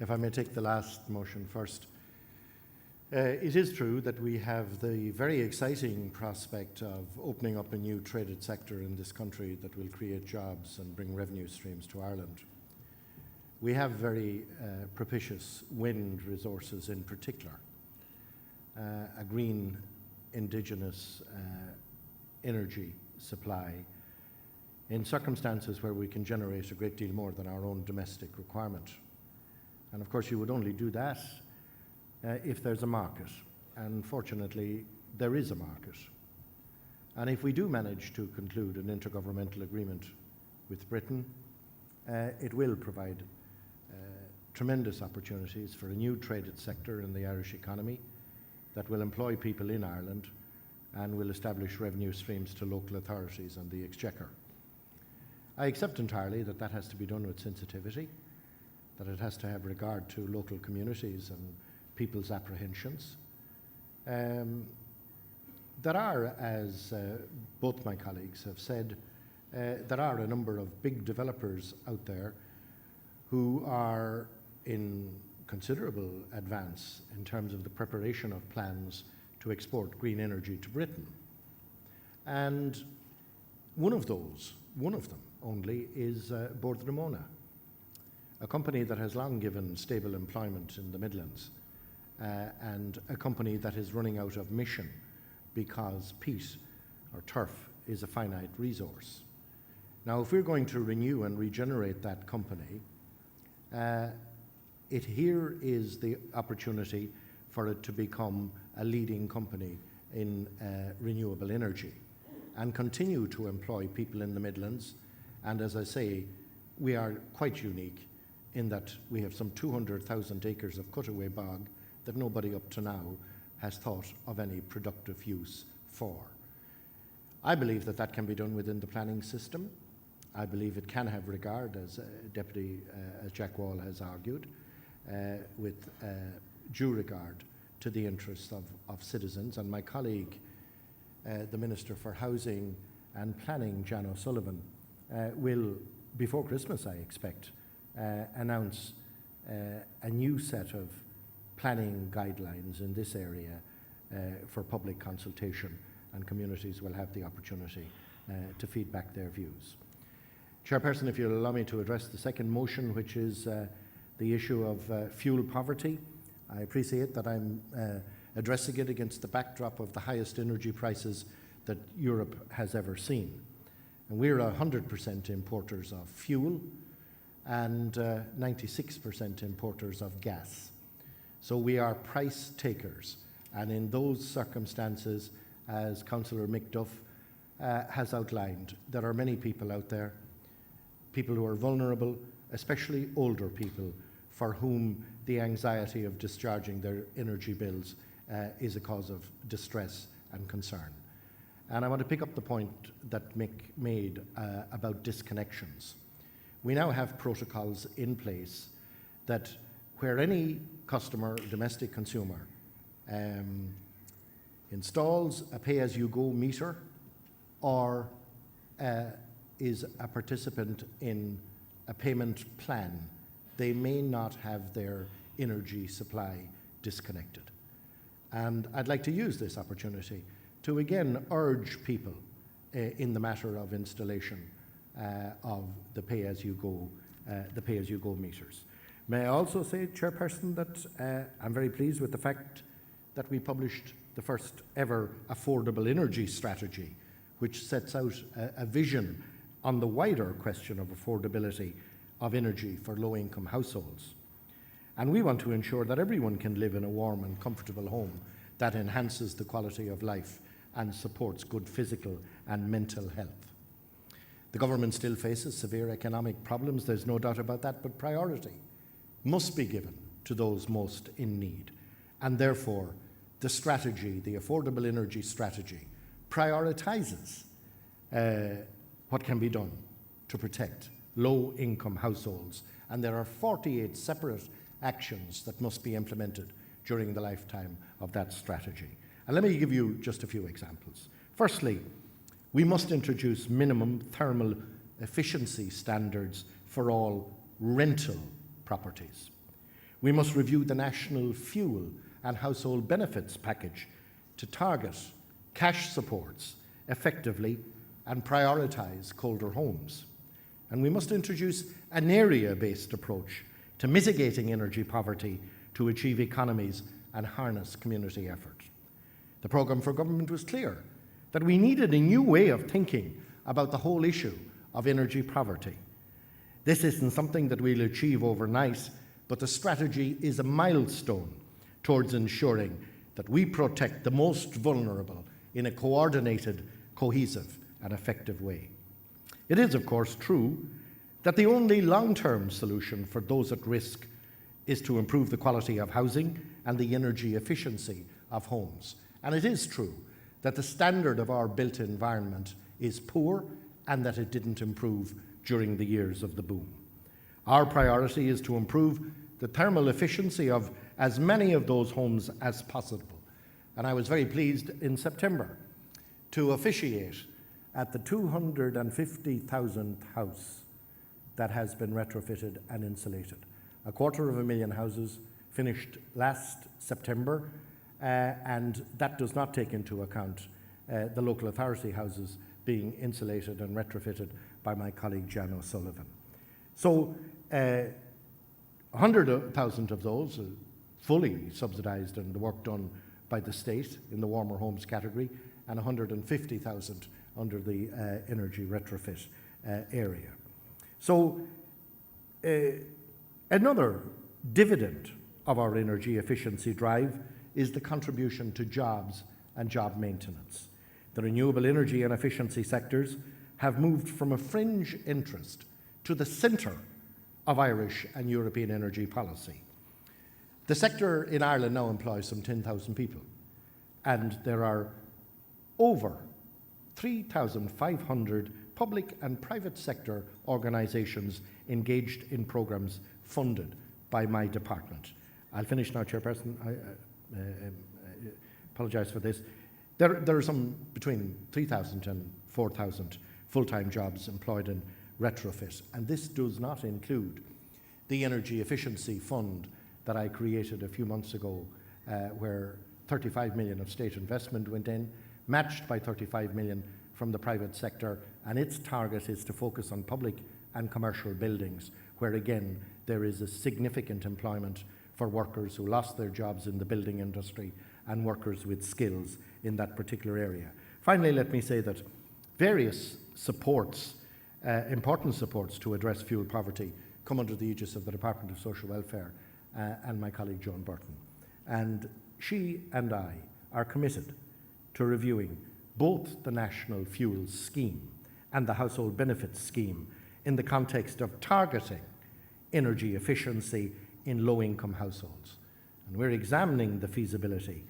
If I may take the last motion first. It is true that we have the very exciting prospect of opening up a new traded sector in this country that will create jobs and bring revenue streams to Ireland. We have very propitious wind resources in particular, a green indigenous energy supply in circumstances where we can generate a great deal more than our own domestic requirement. And of course you would only do that if there's a market, and fortunately there is a market. And if we do manage to conclude an intergovernmental agreement with Britain, it will provide tremendous opportunities for a new traded sector in the Irish economy that will employ people in Ireland and will establish revenue streams to local authorities and the Exchequer. I accept entirely that that has to be done with sensitivity, that it has to have regard to local communities and people's apprehensions. There are, as both my colleagues have said, there are a number of big developers out there who are in considerable advance in terms of the preparation of plans to export green energy to Britain. And one of them only, is Bord Ramona, a company that has long given stable employment in the Midlands, and a company that is running out of mission because peat or turf is a finite resource. Now, if we're going to renew and regenerate that company, here is the opportunity for it to become a leading company in renewable energy and continue to employ people in the Midlands. And as I say, we are quite unique in that we have some 200,000 acres of cutaway bog that nobody up to now has thought of any productive use for. I believe that that can be done within the planning system. I believe it can have regard, as as Jack Wall has argued, with due regard to the interests of citizens. And my colleague, the Minister for Housing and Planning, Jan O'Sullivan, will, before Christmas I expect, announce a new set of planning guidelines in this area for public consultation, and communities will have the opportunity to feed back their views. Chairperson, if you'll allow me to address the second motion, which is the issue of fuel poverty. I appreciate that I'm addressing it against the backdrop of the highest energy prices that Europe has ever seen. And we're 100% importers of fuel and 96% importers of gas. So we are price takers. And in those circumstances, as Councillor McDuff has outlined, there are many people out there, people who are vulnerable, especially older people, for whom the anxiety of discharging their energy bills is a cause of distress and concern. And I want to pick up the point that Mick made about disconnections. We now have protocols in place that where any customer, domestic consumer, installs a pay-as-you-go meter or is a participant in a payment plan, they may not have their energy supply disconnected. And I'd like to use this opportunity to again urge people in the matter of installation of the pay-as-you-go meters. May I also say, Chairperson, that I'm very pleased with the fact that we published the first ever affordable energy strategy, which sets out a vision on the wider question of affordability of energy for low-income households. And we want to ensure that everyone can live in a warm and comfortable home that enhances the quality of life and supports good physical and mental health. The government still faces severe economic problems, there's no doubt about that, but priority must be given to those most in need. And therefore, the strategy, the affordable energy strategy, prioritises what can be done to protect low-income households. And there are 48 separate actions that must be implemented during the lifetime of that strategy. And let me give you just a few examples. Firstly, we must introduce minimum thermal efficiency standards for all rental properties. We must review the national fuel and household benefits package to target cash supports effectively and prioritise colder homes. And we must introduce an area-based approach to mitigating energy poverty to achieve economies and harness community effort. The programme for government was clear that we needed a new way of thinking about the whole issue of energy poverty. This isn't something that we'll achieve overnight, but the strategy is a milestone towards ensuring that we protect the most vulnerable in a coordinated, cohesive and effective way. It is, of course, true that the only long-term solution for those at risk is to improve the quality of housing and the energy efficiency of homes. And it is true that the standard of our built environment is poor and that it didn't improve during the years of the boom. Our priority is to improve the thermal efficiency of as many of those homes as possible. And I was very pleased in September to officiate at the 250,000th house that has been retrofitted and insulated. 250,000 houses finished last September, and that does not take into account the local authority houses being insulated and retrofitted by my colleague Jan O'Sullivan. So 100,000 of those are fully subsidised and the work done by the state in the warmer homes category, and 150,000 under the energy retrofit area. So another dividend of our energy efficiency drive is the contribution to jobs and job maintenance. The renewable energy and efficiency sectors have moved from a fringe interest to the centre of Irish and European energy policy. The sector in Ireland now employs some 10,000 people, and there are over 3,500 public and private sector organisations engaged in programmes funded by my department. I'll finish now, Chairperson. I apologise for this. There are some between 3,000 and 4,000 full-time jobs employed in retrofit, and this does not include the Energy Efficiency Fund that I created a few months ago, where 35 million of state investment went in, matched by 35 million from the private sector, and its target is to focus on public and commercial buildings, where again there is a significant employment for workers who lost their jobs in the building industry and workers with skills in that particular area. Finally, let me say that various supports, important supports to address fuel poverty, come under the aegis of the Department of Social Welfare and my colleague Joan Burton. And she and I are committed to reviewing both the National Fuels Scheme and the Household Benefits Scheme in the context of targeting energy efficiency in low-income households. And we're examining the feasibility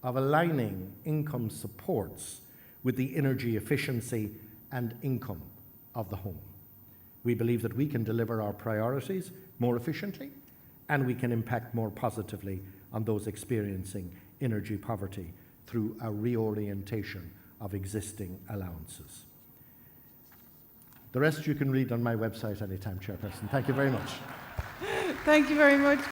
of aligning income supports with the energy efficiency and income of the home. We believe that we can deliver our priorities more efficiently and we can impact more positively on those experiencing energy poverty through a reorientation of existing allowances. The rest you can read on my website anytime, Chairperson. Thank you very much. Thank you very much.